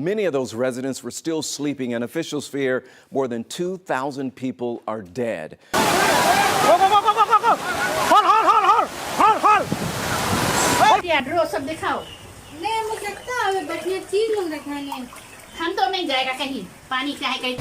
many of those residents were still sleeping, and officials fear more than 2,000 people are dead. हम तो नहीं जाएगा कहीं पानी क्या है कहीं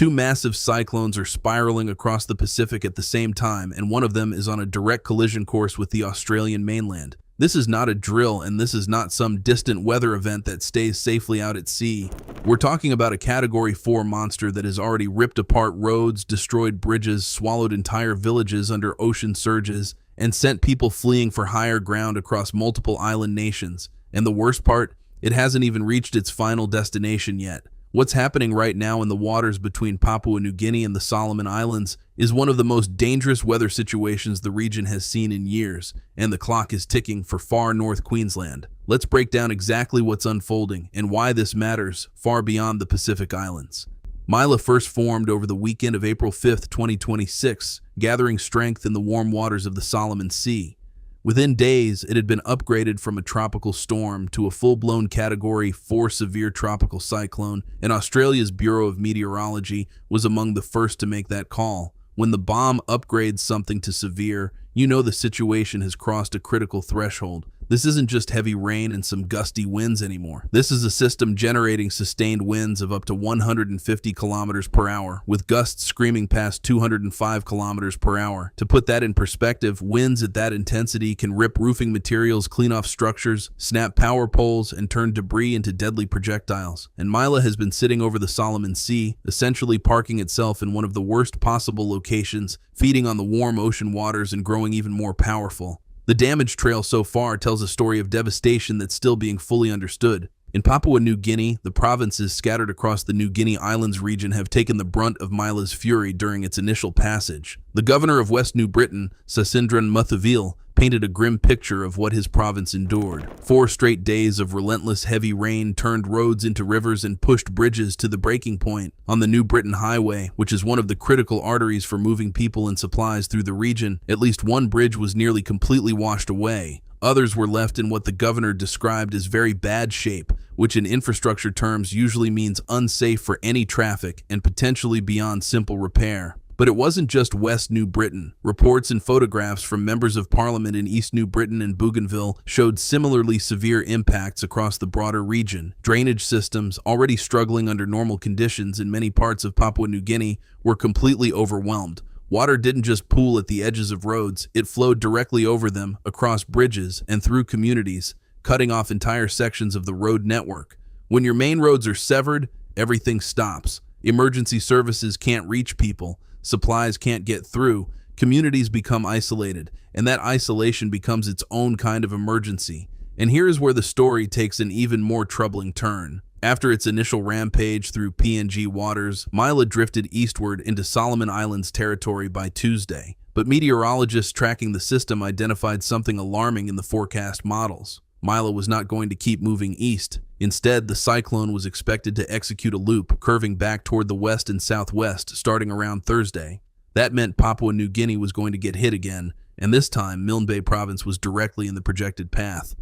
Two massive cyclones are spiraling across the Pacific at the same time, and one of them is on a direct collision course with the Australian mainland. This is not a drill, and this is not some distant weather event that stays safely out at sea. We're talking about a Category 4 monster that has already ripped apart roads, destroyed bridges, swallowed entire villages under ocean surges, and sent people fleeing for higher ground across multiple island nations. And the worst part, it hasn't even reached its final destination yet. What's happening right now in the waters between Papua New Guinea and the Solomon Islands is one of the most dangerous weather situations the region has seen in years, and the clock is ticking for far north Queensland. Let's break down exactly what's unfolding and why this matters far beyond the Pacific Islands. Mila first formed over the weekend of April 5, 2026, gathering strength in the warm waters of the Solomon Sea. Within days, it had been upgraded from a tropical storm to a full-blown Category 4 severe tropical cyclone, and Australia's Bureau of Meteorology was among the first to make that call. When the bomb upgrades something to severe, you know the situation has crossed a critical threshold. This isn't just heavy rain and some gusty winds anymore. This is a system generating sustained winds of up to 150 kilometers per hour, with gusts screaming past 205 kilometers per hour. To put that in perspective, winds at that intensity can rip roofing materials, clean off structures, snap power poles, and turn debris into deadly projectiles. And Mila has been sitting over the Solomon Sea, essentially parking itself in one of the worst possible locations, feeding on the warm ocean waters and growing even more powerful. The damage trail so far tells a story of devastation that's still being fully understood. In Papua New Guinea, the provinces scattered across the New Guinea Islands region have taken the brunt of Mila's fury during its initial passage. The governor of West New Britain, Cyclone Maila, painted a grim picture of what his province endured. 4 straight days of relentless heavy rain turned roads into rivers and pushed bridges to the breaking point. On the New Britain Highway, which is one of the critical arteries for moving people and supplies through the region, at least one bridge was nearly completely washed away. Others were left in what the governor described as very bad shape, which in infrastructure terms usually means unsafe for any traffic and potentially beyond simple repair. But it wasn't just West New Britain. Reports and photographs from members of parliament in East New Britain and Bougainville showed similarly severe impacts across the broader region. Drainage systems, already struggling under normal conditions in many parts of Papua New Guinea, were completely overwhelmed. Water didn't just pool at the edges of roads, it flowed directly over them, across bridges, and through communities, cutting off entire sections of the road network. When your main roads are severed, everything stops. Emergency services can't reach people. Supplies can't get through, communities become isolated, and that isolation becomes its own kind of emergency. And here is where the story takes an even more troubling turn. After its initial rampage through PNG waters, Mila drifted eastward into Solomon Islands territory by Tuesday, but meteorologists tracking the system identified something alarming in the forecast models. Mila was not going to keep moving east. Instead, the cyclone was expected to execute a loop, curving back toward the west and southwest, starting around Thursday. That meant Papua New Guinea was going to get hit again, and this time, Milne Bay province was directly in the projected path.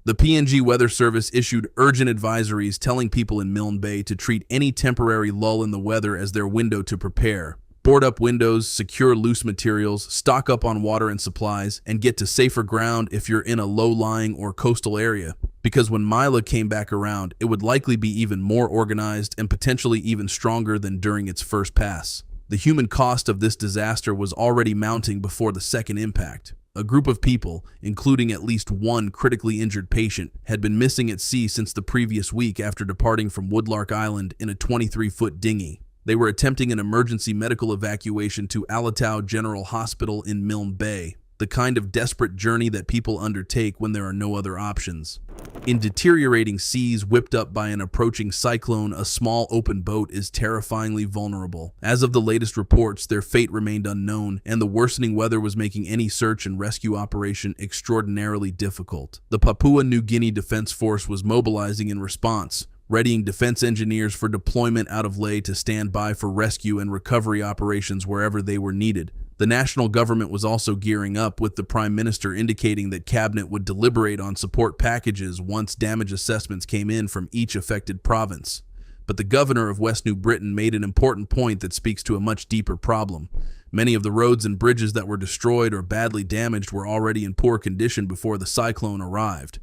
The PNG Weather Service issued urgent advisories telling people in Milne Bay to treat any temporary lull in the weather as their window to prepare. Board up windows, secure loose materials, stock up on water and supplies, and get to safer ground if you're in a low-lying or coastal area. Because when Mila came back around, it would likely be even more organized and potentially even stronger than during its first pass. The human cost of this disaster was already mounting before the second impact. A group of people, including at least one critically injured patient, had been missing at sea since the previous week after departing from Woodlark Island in a 23-foot dinghy. They were attempting an emergency medical evacuation to Alatau General Hospital in Milne Bay. The the kind of desperate journey that people undertake when there are no other options. In deteriorating seas whipped up by an approaching cyclone, a small open boat is terrifyingly vulnerable. As of the latest reports, their fate remained unknown, and the worsening weather was making any search and rescue operation extraordinarily difficult. The Papua New Guinea Defense Force was mobilizing in response, readying defense engineers for deployment out of Lae to stand by for rescue and recovery operations wherever they were needed. The national government was also gearing up, with the Prime Minister indicating that Cabinet would deliberate on support packages once damage assessments came in from each affected province. But the governor of West New Britain made an important point that speaks to a much deeper problem. Many of the roads and bridges that were destroyed or badly damaged were already in poor condition before the cyclone arrived.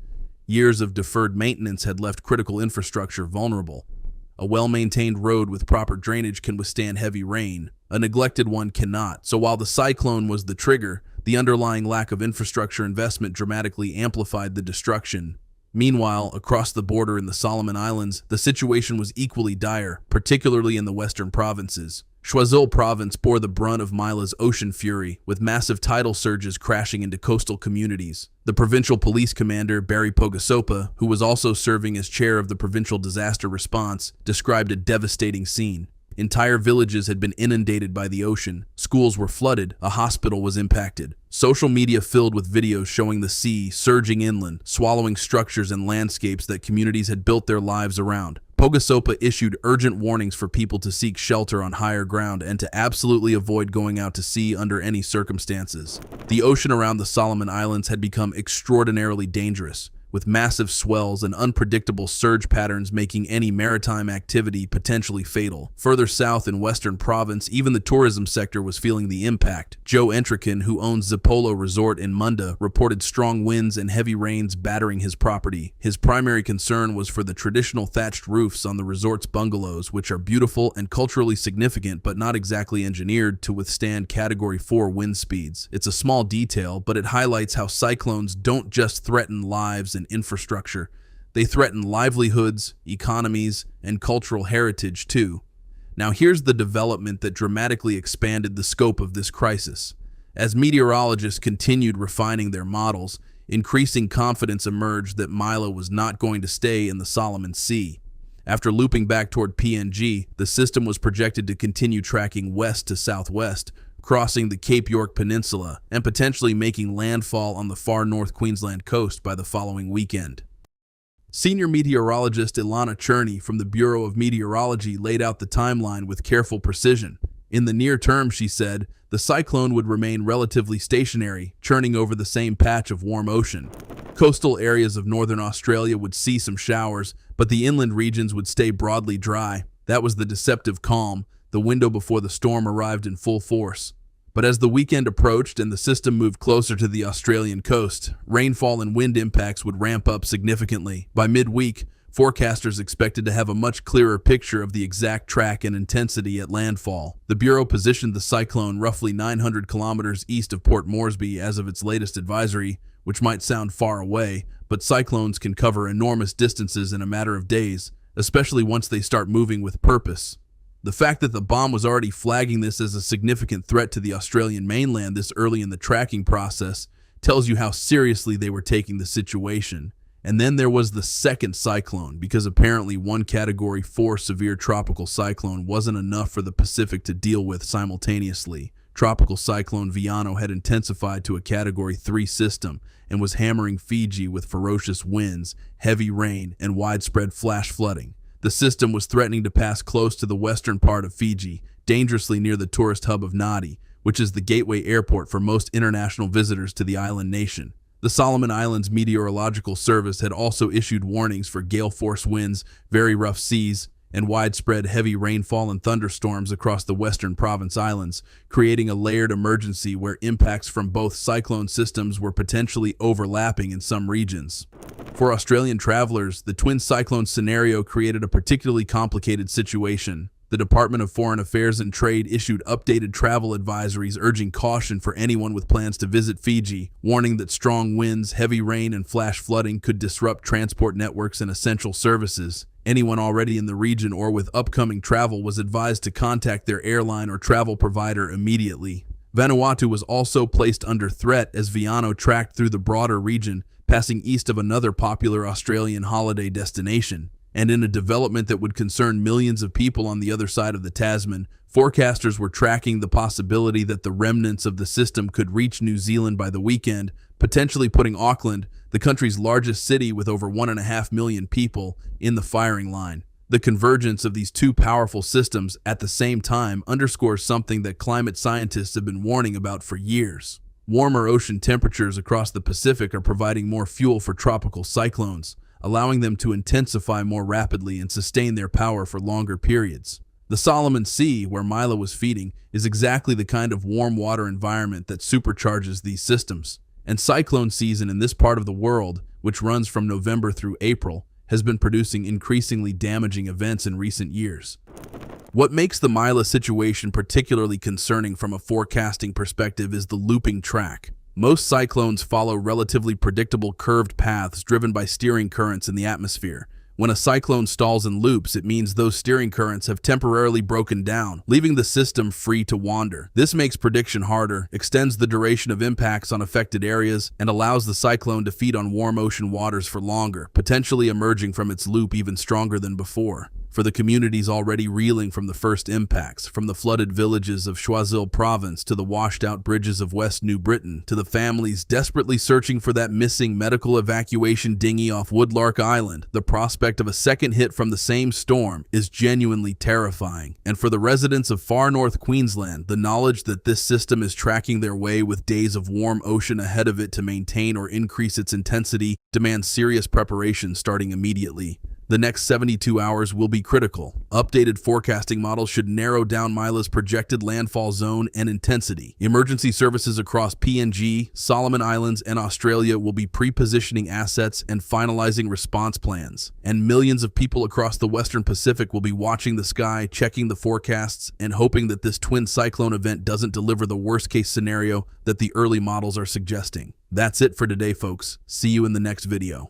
Years of deferred maintenance had left critical infrastructure vulnerable. A well-maintained road with proper drainage can withstand heavy rain. A neglected one cannot. So while the cyclone was the trigger, the underlying lack of infrastructure investment dramatically amplified the destruction. Meanwhile, across the border in the Solomon Islands, the situation was equally dire, particularly in the western provinces. Choiseul province bore the brunt of Mila's ocean fury, with massive tidal surges crashing into coastal communities. The provincial police commander, Barry Pogasopa, who was also serving as chair of the provincial disaster response, described a devastating scene. Entire villages had been inundated by the ocean. Schools were flooded. A hospital was impacted. Social media filled with videos showing the sea surging inland, swallowing structures and landscapes that communities had built their lives around. Pogasopa issued urgent warnings for people to seek shelter on higher ground and to absolutely avoid going out to sea under any circumstances. The ocean around the Solomon Islands had become extraordinarily dangerous, with massive swells and unpredictable surge patterns making any maritime activity potentially fatal. Further south in Western Province, even the tourism sector was feeling the impact. Joe Entrican, who owns Zipolo Resort in Munda, reported strong winds and heavy rains battering his property. His primary concern was for the traditional thatched roofs on the resort's bungalows, which are beautiful and culturally significant but not exactly engineered to withstand Category 4 wind speeds. It's a small detail, but it highlights how cyclones don't just threaten lives and infrastructure. They threaten livelihoods, economies, and cultural heritage too. Now here's the development that dramatically expanded the scope of this crisis. As meteorologists continued refining their models, increasing confidence emerged that Mila was not going to stay in the Solomon Sea. After looping back toward PNG, the system was projected to continue tracking west to southwest, crossing the Cape York Peninsula and potentially making landfall on the far north Queensland coast by the following weekend. Senior meteorologist Ilana Cherney from the Bureau of Meteorology laid out the timeline with careful precision. In the near term, she said, the cyclone would remain relatively stationary, churning over the same patch of warm ocean. Coastal areas of northern Australia would see some showers, but the inland regions would stay broadly dry. That was the deceptive calm, the window before the storm arrived in full force. But as the weekend approached and the system moved closer to the Australian coast, rainfall and wind impacts would ramp up significantly. By midweek, forecasters expected to have a much clearer picture of the exact track and intensity at landfall. The Bureau positioned the cyclone roughly 900 kilometers east of Port Moresby as of its latest advisory, which might sound far away, but cyclones can cover enormous distances in a matter of days, especially once they start moving with purpose. The fact that the bomb was already flagging this as a significant threat to the Australian mainland this early in the tracking process tells you how seriously they were taking the situation. And then there was the second cyclone, because apparently one Category 4 severe tropical cyclone wasn't enough for the Pacific to deal with simultaneously. Tropical Cyclone Viano had intensified to a Category 3 system and was hammering Fiji with ferocious winds, heavy rain, and widespread flash flooding. The system was threatening to pass close to the western part of Fiji, dangerously near the tourist hub of Nadi, which is the gateway airport for most international visitors to the island nation. The Solomon Islands Meteorological Service had also issued warnings for gale force winds, very rough seas, and widespread heavy rainfall and thunderstorms across the western province islands, creating a layered emergency where impacts from both cyclone systems were potentially overlapping in some regions. For Australian travelers, the twin cyclone scenario created a particularly complicated situation. The Department of Foreign Affairs and Trade issued updated travel advisories urging caution for anyone with plans to visit Fiji, warning that strong winds, heavy rain, and flash flooding could disrupt transport networks and essential services. Anyone already in the region or with upcoming travel was advised to contact their airline or travel provider immediately. Vanuatu was also placed under threat as Viano tracked through the broader region, passing east of another popular Australian holiday destination. And in a development that would concern millions of people on the other side of the Tasman, forecasters were tracking the possibility that the remnants of the system could reach New Zealand by the weekend, potentially putting Auckland, the country's largest city with over 1.5 million people, in the firing line. The convergence of these two powerful systems at the same time underscores something that climate scientists have been warning about for years. Warmer ocean temperatures across the Pacific are providing more fuel for tropical cyclones, allowing them to intensify more rapidly and sustain their power for longer periods. The Solomon Sea, where Mila was feeding, is exactly the kind of warm water environment that supercharges these systems. And cyclone season in this part of the world, which runs from November through April, has been producing increasingly damaging events in recent years. What makes the Mila situation particularly concerning from a forecasting perspective is the looping track. Most cyclones follow relatively predictable curved paths driven by steering currents in the atmosphere. When a cyclone stalls and loops, it means those steering currents have temporarily broken down, leaving the system free to wander. This makes prediction harder, extends the duration of impacts on affected areas, and allows the cyclone to feed on warm ocean waters for longer, potentially emerging from its loop even stronger than before. For the communities already reeling from the first impacts, from the flooded villages of Choiseul province to the washed-out bridges of West New Britain, to the families desperately searching for that missing medical evacuation dinghy off Woodlark Island, the prospect of a second hit from the same storm is genuinely terrifying. And for the residents of far north Queensland, the knowledge that this system is tracking their way with days of warm ocean ahead of it to maintain or increase its intensity demands serious preparation starting immediately. The next 72 hours will be critical. Updated forecasting models should narrow down Mila's projected landfall zone and intensity. Emergency services across PNG, Solomon Islands, and Australia will be pre-positioning assets and finalizing response plans. And millions of people across the Western Pacific will be watching the sky, checking the forecasts, and hoping that this twin cyclone event doesn't deliver the worst-case scenario that the early models are suggesting. That's it for today, folks. See you in the next video.